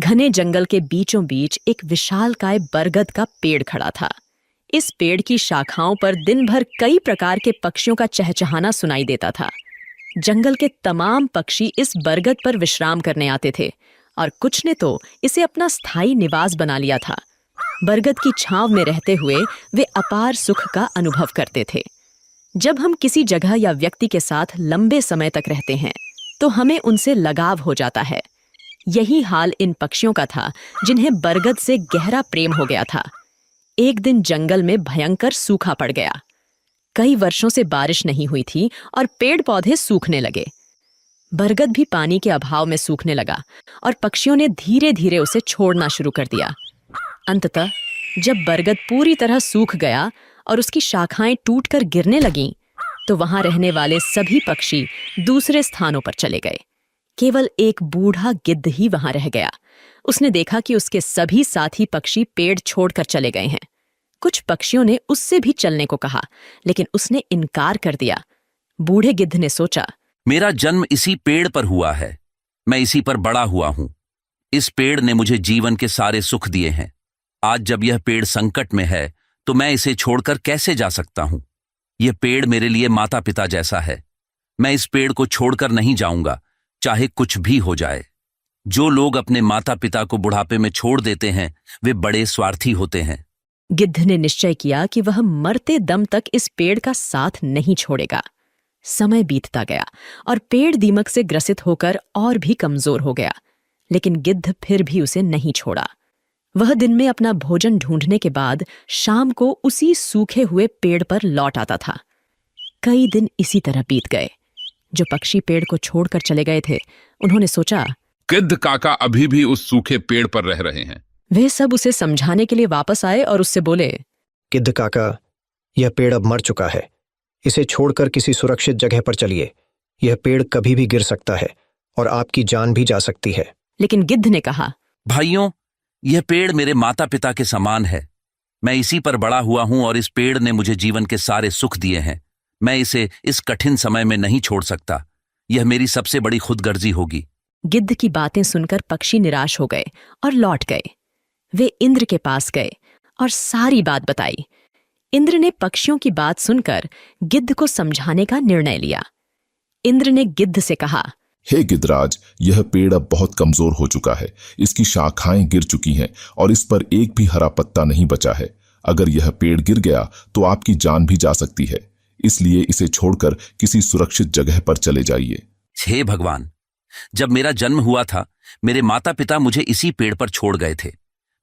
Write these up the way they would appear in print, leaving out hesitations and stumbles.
घने जंगल के बीचों बीच एक विशालकाय बरगद का पेड़ खड़ा था। इस पेड़ की शाखाओं पर दिन भर कई प्रकार के पक्षियों का चहचहाना सुनाई देता था। जंगल के तमाम पक्षी इस बरगद पर विश्राम करने आते थे और कुछ ने तो इसे अपना स्थायी निवास बना लिया था। बरगद की छांव में रहते हुए वे अपार सुख का अनुभव करते थे। जब हम किसी जगह या व्यक्ति के साथ लंबे समय तक रहते हैं तो हमें उनसे लगाव हो जाता है। यही हाल इन पक्षियों का था जिन्हें बरगद से गहरा प्रेम हो गया था। एक दिन जंगल में भयंकर सूखा पड़ गया। कई वर्षों से बारिश नहीं हुई थी और पेड़ पौधे सूखने लगे। बरगद भी पानी के अभाव में सूखने लगा और पक्षियों ने धीरे धीरे उसे छोड़ना शुरू कर दिया। अंततः जब बरगद पूरी तरह सूख गया और उसकी शाखाएं टूटकर गिरने लगीं, तो वहां रहने वाले सभी पक्षी दूसरे स्थानों पर चले गए। केवल एक बूढ़ा गिद्ध ही वहां रह गया। उसने देखा कि उसके सभी साथी पक्षी पेड़ छोड़कर चले गए हैं। कुछ पक्षियों ने उससे भी चलने को कहा, लेकिन उसने इनकार कर दिया। बूढ़े गिद्ध ने सोचा, मेरा जन्म इसी पेड़ पर हुआ है, मैं इसी पर बड़ा हुआ हूं। इस पेड़ ने मुझे जीवन के सारे सुख दिए हैं। आज जब यह पेड़ संकट में है तो मैं इसे छोड़कर कैसे जा सकता हूं। यह पेड़ मेरे लिए माता पिता जैसा है। मैं इस पेड़ को छोड़कर नहीं जाऊंगा, चाहे कुछ भी हो जाए। जो लोग अपने माता पिता को बुढ़ापे में छोड़ देते हैं वे बड़े स्वार्थी होते हैं। गिद्ध ने निश्चय किया कि वह मरते दम तक इस पेड़ का साथ नहीं छोड़ेगा। समय बीतता गया और पेड़ दीमक से ग्रसित होकर और भी कमजोर हो गया, लेकिन गिद्ध फिर भी उसे नहीं छोड़ा। वह दिन में अपना भोजन ढूंढने के बाद शाम को उसी सूखे हुए पेड़ पर लौट आता था। कई दिन इसी तरह बीत गए। जो पक्षी पेड़ को छोड़कर चले गए थे, उन्होंने सोचा, गिद्ध काका अभी भी उस सूखे पेड़ पर रह रहे हैं। वे सब उसे समझाने के लिए वापस आए और उससे बोले, गिद्ध काका, यह पेड़ अब मर चुका है। इसे छोड़कर किसी सुरक्षित जगह पर चलिए। यह पेड़ कभी भी गिर सकता है और आपकी जान भी जा सकती है। लेकिन गिद्ध ने कहा, भाइयों, यह पेड़ मेरे माता पिता के समान है। मैं इसी पर बड़ा हुआ हूं और इस पेड़ ने मुझे जीवन के सारे सुख दिए हैं। मैं इसे इस कठिन समय में नहीं छोड़ सकता। यह मेरी सबसे बड़ी खुदगर्जी होगी। गिद्ध की बातें सुनकर पक्षी निराश हो गए और लौट गए। वे इंद्र के पास गए और सारी बात बताई। इंद्र ने पक्षियों की बात सुनकर गिद्ध को समझाने का निर्णय लिया। इंद्र ने गिद्ध से कहा, हे गिद्धराज, यह पेड़ अब बहुत कमजोर हो चुका है। इसकी शाखाएं गिर चुकी हैं और इस पर एक भी हरा पत्ता नहीं बचा है। अगर यह पेड़ गिर गया तो आपकी जान भी जा सकती है। इसलिए इसे छोड़कर किसी सुरक्षित जगह पर चले जाइए। हे भगवान, जब मेरा जन्म हुआ था मेरे माता पिता मुझे इसी पेड़ पर छोड़ गए थे।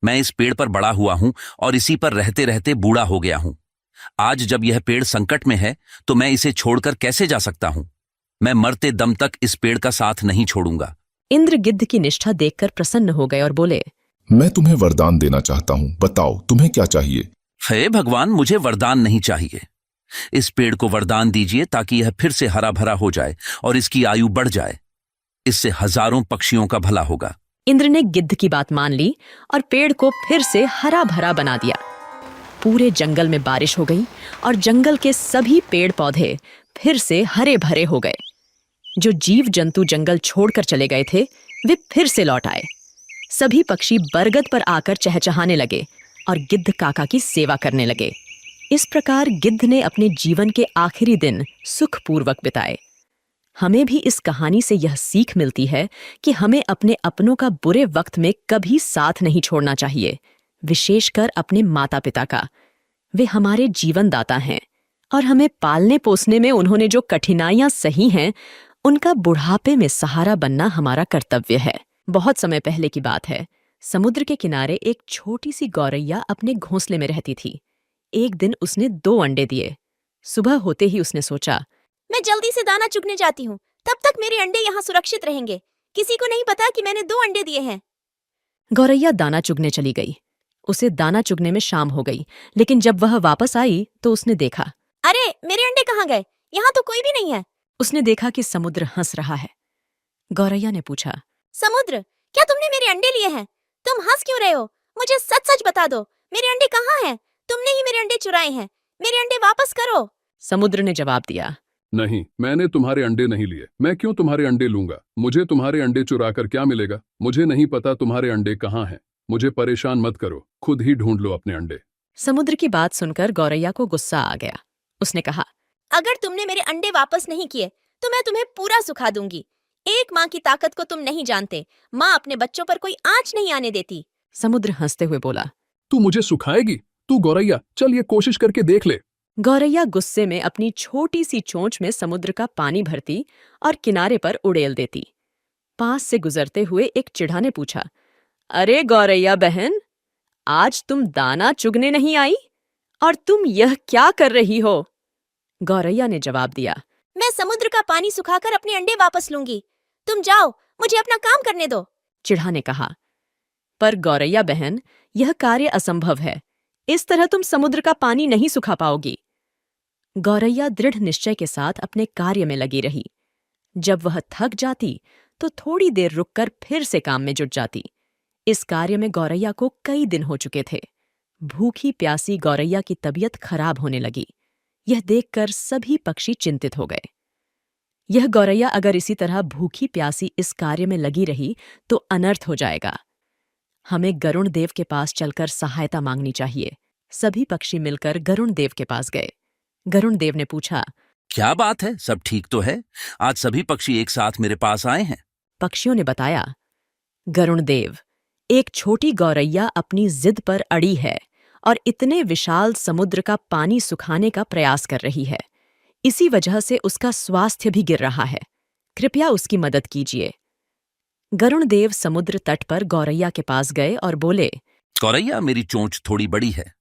मैं इस पेड़ पर बड़ा हुआ हूं और इसी पर रहते रहते बूढ़ा हो गया हूं। आज जब यह पेड़ संकट में है तो मैं इसे छोड़कर कैसे जा सकता हूं। मैं मरते दम तक इस पेड़ का साथ नहीं छोड़ूंगा। इंद्र गिद्ध की निष्ठा देखकर प्रसन्न हो गए और बोले, मैं तुम्हें वरदान देना चाहता हूं। बताओ तुम्हें क्या चाहिए। हे भगवान, मुझे वरदान नहीं चाहिए। इस पेड़ को वरदान दीजिए ताकि यह फिर से हरा भरा हो जाए और इसकी आयु बढ़ जाए। इससे हजारों पक्षियों का भला होगा। इंद्र ने गिद्ध की बात मान ली और पेड़ को फिर से हरा भरा बना दिया। पूरे जंगल में बारिश हो गई और जंगल के सभी पेड़ पौधे फिर से हरे भरे हो गए। जो जीव जंतु जंगल छोड़कर चले गए थे वे फिर से लौट आए। सभी पक्षी बरगद पर आकर चहचहाने लगे और गिद्ध काका की सेवा करने लगे। इस प्रकार गिद्ध ने अपने जीवन के आखिरी दिन सुखपूर्वक बिताए। हमें भी इस कहानी से यह सीख मिलती है कि हमें अपने अपनों का बुरे वक्त में कभी साथ नहीं छोड़ना चाहिए, विशेषकर अपने माता पिता का। वे हमारे जीवन दाता हैं और हमें पालने पोसने में उन्होंने जो कठिनाइयां सही हैं, उनका बुढ़ापे में सहारा बनना हमारा कर्तव्य है। बहुत समय पहले की बात है। समुद्र के किनारे एक छोटी सी गौरैया अपने घोंसले में रहती थी। एक दिन उसने 2 अंडे दिए। सुबह होते ही उसने सोचा, मैं जल्दी से दाना चुगने जाती हूँ, तब तक मेरे अंडे यहाँ सुरक्षित रहेंगे। किसी को नहीं पता कि मैंने 2 अंडे दिए हैं। गौरैया दाना चुगने चली गई। उसे दाना चुगने में शाम हो गई, लेकिन जब वह वापस आई तो उसने देखा, अरे, मेरे अंडे कहाँ गए? यहाँ तो कोई भी नहीं है। उसने देखा कि समुद्र हंस रहा है। गौरैया ने पूछा, समुद्र, क्या तुमने मेरे अंडे लिए हैं? तुम हंस क्यों रहे हो? मुझे सच सच बता दो, मेरे अंडे कहाँ हैं? तुमने ही मेरे अंडे चुराए हैं। मेरे अंडे वापस करो। समुद्र ने जवाब दिया, नहीं, मैंने तुम्हारे अंडे नहीं लिए। मैं क्यों तुम्हारे अंडे लूंगा? मुझे तुम्हारे अंडे चुरा कर क्या मिलेगा? मुझे नहीं पता तुम्हारे अंडे कहाँ हैं। मुझे परेशान मत करो, खुद ही ढूंढ लो अपने अंडे। समुद्र की बात सुनकर गौरैया को गुस्सा आ गया। उसने कहा, अगर तुमने मेरे अंडे वापस नहीं किए तो मैं तुम्हें पूरा सुखा दूंगी। एक माँ की ताकत को तुम नहीं जानते। माँ अपने बच्चों पर कोई आंच नहीं आने देती। समुद्र हंसते हुए बोला। तू मुझे सुखाएगी? तू गौरैया, चल ये कोशिश करके देख ले। गौरैया गुस्से में अपनी छोटी सी चोंच में समुद्र का पानी भरती और किनारे पर उड़ेल देती। पास से गुजरते हुए एक चिढ़ा ने पूछा, अरे गौरैया बहन, आज तुम दाना चुगने नहीं आई? और तुम यह क्या कर रही हो? गौरैया ने जवाब दिया, मैं समुद्र का पानी सुखाकर अपने अंडे वापस लूंगी। तुम जाओ, मुझे अपना काम करने दो। चिढ़ा ने कहा, पर गौरैया बहन, यह कार्य असंभव है। इस तरह तुम समुद्र का पानी नहीं सुखा पाओगी। गौरैया दृढ़ निश्चय के साथ अपने कार्य में लगी रही। जब वह थक जाती तो थोड़ी देर रुककर फिर से काम में जुट जाती। इस कार्य में गौरैया को कई दिन हो चुके थे। भूखी प्यासी गौरैया की तबीयत खराब होने लगी। यह देखकर सभी पक्षी चिंतित हो गए। यह गौरैया अगर इसी तरह भूखी प्यासी इस कार्य में लगी रही तो अनर्थ हो जाएगा। हमें गरुण देव के पास चलकर सहायता मांगनी चाहिए। सभी पक्षी मिलकर गरुण देव के पास गए। गरुण देव ने पूछा, क्या बात है, सब ठीक तो है? आज सभी पक्षी एक साथ मेरे पास आए हैं। पक्षियों ने बताया, गरुण देव, एक छोटी गौरैया अपनी जिद पर अड़ी है और इतने विशाल समुद्र का पानी सुखाने का प्रयास कर रही है। इसी वजह से उसका स्वास्थ्य भी गिर रहा है। कृपया उसकी मदद कीजिए। गरुण देव समुद्र तट पर गौरैया के पास गए और बोले, गौरैया, मेरी चोंच थोड़ी बड़ी है।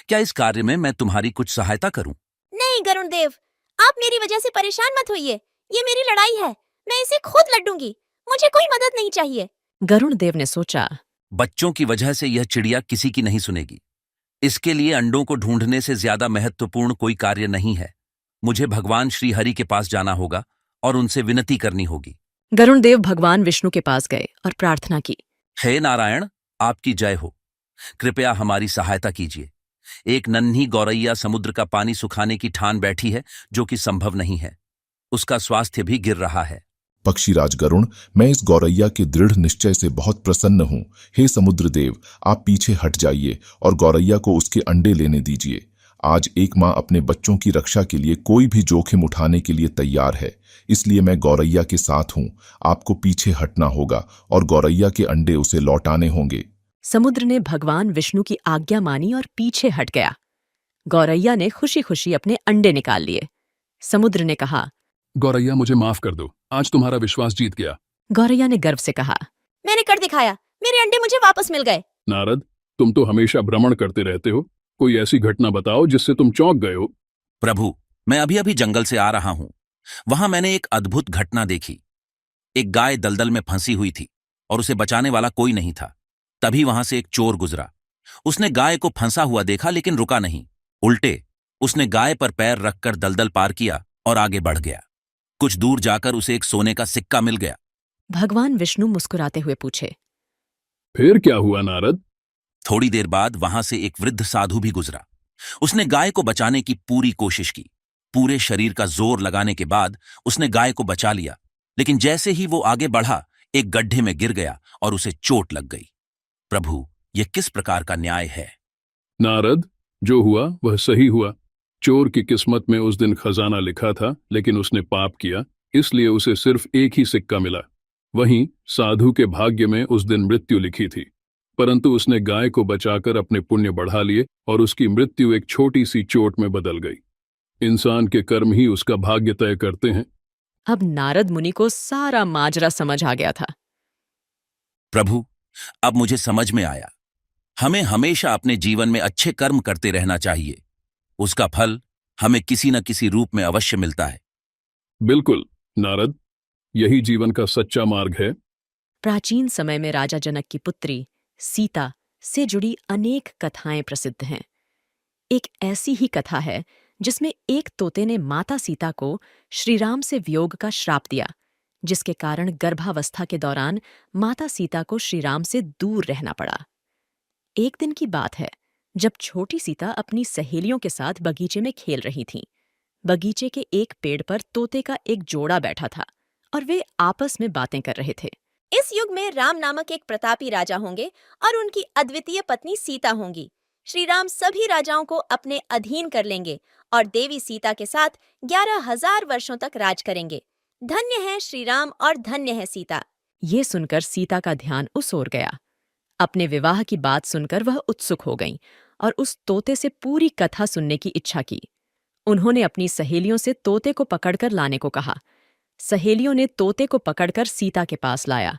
क्या इस कार्य में मैं तुम्हारी कुछ सहायता करूं? नहीं गरुण देव, आप मेरी वजह से परेशान मत होइए। ये मेरी लड़ाई है, मैं इसे खुद लड़ूंगी। मुझे कोई मदद नहीं चाहिए। गरुण देव ने सोचा, बच्चों की वजह से यह चिड़िया किसी की नहीं सुनेगी। इसके लिए अंडों को ढूंढने से ज्यादा महत्वपूर्ण कोई कार्य नहीं है। मुझे भगवान श्री हरि के पास जाना होगा और उनसे विनती करनी होगी। गरुण देव भगवान विष्णु के पास गए और प्रार्थना की, हे नारायण, आपकी जय हो। कृपया हमारी सहायता कीजिए। एक नन्ही गौरैया समुद्र का पानी सुखाने की ठान बैठी है, जो कि संभव नहीं है। उसका स्वास्थ्य भी गिर रहा है। पक्षीराज गरुण, मैं इस गौरैया के दृढ़ निश्चय से बहुत प्रसन्न हूँ। हे समुद्र देव, आप पीछे हट जाइए और गौरैया को उसके अंडे लेने दीजिए। आज एक माँ अपने बच्चों की रक्षा के लिए कोई भी जोखिम उठाने के लिए तैयार है, इसलिए मैं गौरैया के साथ हूँ। आपको पीछे हटना होगा और गौरैया के अंडे उसे लौटाने होंगे। समुद्र ने भगवान विष्णु की आज्ञा मानी और पीछे हट गया। गौरैया ने खुशी खुशी अपने अंडे निकाल लिए। समुद्र ने कहा, गौरैया, मुझे माफ कर दो, आज तुम्हारा विश्वास जीत गया। गौरैया ने गर्व से कहा, मैंने कर दिखाया, मेरे अंडे मुझे वापस मिल गए। नारद, तुम तो हमेशा भ्रमण करते रहते हो। कोई ऐसी घटना बताओ जिससे तुम चौंक गए हो। प्रभु, मैं अभी अभी जंगल से आ रहा हूं। वहां मैंने एक अद्भुत घटना देखी। एक गाय दलदल में फंसी हुई थी और उसे बचाने वाला कोई नहीं था। तभी वहां से एक चोर गुजरा। उसने गाय को फंसा हुआ देखा, लेकिन रुका नहीं। उल्टे उसने गाय पर पैर रखकर दलदल पार किया और आगे बढ़ गया। कुछ दूर जाकर उसे एक सोने का सिक्का मिल गया। भगवान विष्णु मुस्कुराते हुए पूछे, फिर क्या हुआ नारद? थोड़ी देर बाद वहां से एक वृद्ध साधु भी गुजरा। उसने गाय को बचाने की पूरी कोशिश की। पूरे शरीर का जोर लगाने के बाद उसने गाय को बचा लिया, लेकिन जैसे ही वो आगे बढ़ा, एक गड्ढे में गिर गया और उसे चोट लग गई। प्रभु, यह किस प्रकार का न्याय है? नारद, जो हुआ वह सही हुआ। चोर की किस्मत में उस दिन खजाना लिखा था, लेकिन उसने पाप किया, इसलिए उसे सिर्फ एक ही सिक्का मिला। वहीं साधु के भाग्य में उस दिन मृत्यु लिखी थी, परंतु उसने गाय को बचाकर अपने पुण्य बढ़ा लिए और उसकी मृत्यु एक छोटी सी चोट में बदल गई। इंसान के कर्म ही उसका भाग्य तय करते हैं। अब नारद मुनि को सारा माजरा समझ आ गया था। प्रभु, अब मुझे समझ में आया। हमें हमेशा अपने जीवन में अच्छे कर्म करते रहना चाहिए। उसका फल हमें किसी न किसी रूप में अवश्य मिलता है। बिल्कुल नारद, यही जीवन का सच्चा मार्ग है। प्राचीन समय में राजा जनक की पुत्री सीता से जुड़ी अनेक कथाएं प्रसिद्ध हैं। एक ऐसी ही कथा है जिसमें एक तोते ने माता सीता को श्रीराम से वियोग का श्राप दिया, जिसके कारण गर्भावस्था के दौरान माता सीता को श्रीराम से दूर रहना पड़ा। एक दिन की बात है, जब छोटी सीता अपनी सहेलियों के साथ बगीचे में खेल रही थीं। बगीचे के एक पेड़ पर तोते का एक जोड़ा बैठा था और वे आपस में बातें कर रहे थे। इस युग में राम नामक एक प्रतापी राजा होंगे और उनकी अद्वितीय पत्नी सीता होंगी। श्री राम सभी राजाओं को अपने अधीन कर लेंगे और देवी सीता के साथ 11,000 वर्षों तक राज करेंगे। धन्य है श्री राम और धन्य है सीता। ये सुनकर सीता का ध्यान उस ओर गया। अपने विवाह की बात सुनकर वह उत्सुक हो गईं और उस तोते से पूरी कथा सुनने की इच्छा की। उन्होंने अपनी सहेलियों से तोते को पकड़कर लाने को कहा। सहेलियों ने तोते को पकड़कर सीता के पास लाया।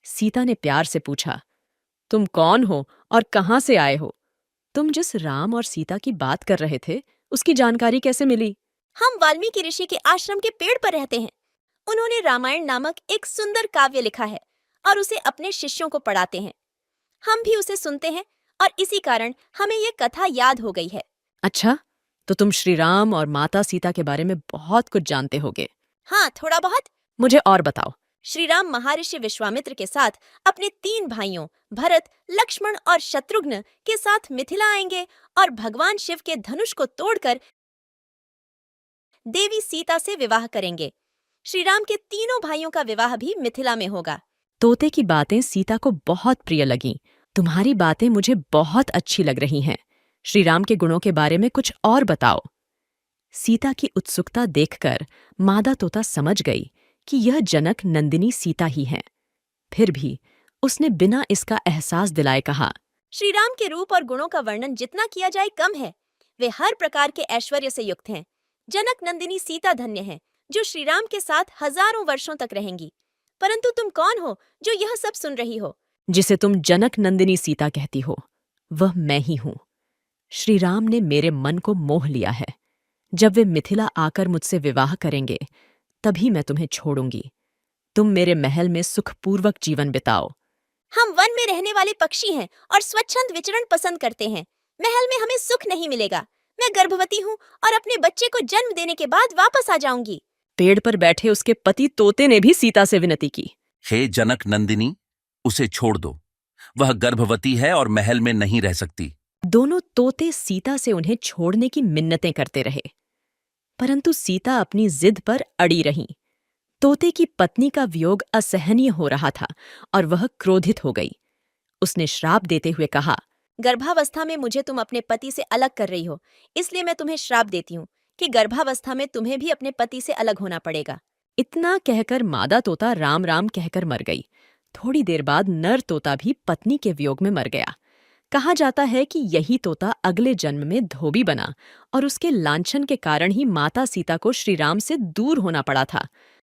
सीता ने प्यार से पूछा, तुम कौन हो और कहाँ से आए हो? तुम जिस राम और सीता की बात कर रहे थे, उसकी जानकारी कैसे मिली? हम वाल्मीकि ऋषि के आश्रम के पेड़ पर रहते हैं। उन्होंने रामायण नामक एक सुंदर काव्य लिखा है और उसे अपने शिष्यों को पढ़ाते हैं। हम भी उसे सुनते हैं और इसी कारण हमें ये कथा याद हो गई है। अच्छा, तो तुम श्री राम और माता सीता के बारे में बहुत कुछ जानते होगे। हाँ, थोड़ा बहुत। मुझे और बताओ। श्री राम महर्षि विश्वामित्र के साथ अपने 3 भाइयों भरत, लक्ष्मण और शत्रुघ्न के साथ मिथिला आएंगे और भगवान शिव के धनुष को तोड़कर देवी सीता से विवाह करेंगे। श्री राम के तीनों भाइयों का विवाह भी मिथिला में होगा। तोते की बातें सीता को बहुत प्रिय लगीं। तुम्हारी बातें मुझे बहुत अच्छी लग रही हैं। श्री राम के गुणों के बारे में कुछ और बताओ। सीता की उत्सुकता देखकर मादा तोता समझ गई कि यह जनक नंदिनी सीता ही हैं। फिर भी उसने बिना इसका एहसास दिलाए कहा, श्री राम के रूप और गुणों का वर्णन जितना किया जाए कम है। वे हर प्रकार के ऐश्वर्य से युक्त हैं। जनक नंदिनी सीता धन्य है जो श्री राम के साथ हजारों वर्षों तक रहेंगी। परंतु तुम कौन हो जो यह सब सुन रही हो? जिसे तुम जनक नंदिनी सीता कहती हो, वह मैं ही हूं। श्री राम ने मेरे मन को मोह लिया है। जब वे मिथिला आकर मुझसे विवाह करेंगे, तभी मैं तुम्हें छोड़ूंगी। तुम मेरे महल में सुखपूर्वक जीवन बिताओ। हम वन में रहने वाले पक्षी हैं और स्वच्छंद विचरण पसंद करते हैं। महल में हमें सुख नहीं मिलेगा। मैं गर्भवती हूँ और अपने बच्चे को जन्म देने के बाद वापस आ जाऊंगी। पेड़ पर बैठे उसके पति तोते ने भी सीता से विनती की, हे जनक नंदिनी, उसे छोड़ दो। वह गर्भवती है और महल में नहीं रह सकती। दोनों तोते सीता से उन्हें छोड़ने की मिन्नतें करते रहे, परंतु सीता अपनी जिद पर अड़ी रहीं। तोते की पत्नी का वियोग असहनीय हो रहा था और वह क्रोधित हो गई। उसने श्राप देते हुए कहा, गर्भावस्था में मुझे तुम अपने पति से अलग कर रही हो, इसलिए मैं तुम्हें श्राप देती हूँ कि गर्भावस्था में तुम्हें भी अपने पति से अलग होना पड़ेगा। इतना कहकर मादा तोता राम राम कहकर मर गई। थोड़ी देर बाद नर तोता भी पत्नी के वियोग में मर गया। कहा जाता है कि यही तोता अगले जन्म में धोबी बना और उसके लांछन के कारण ही माता सीता को श्री राम से दूर होना पड़ा था।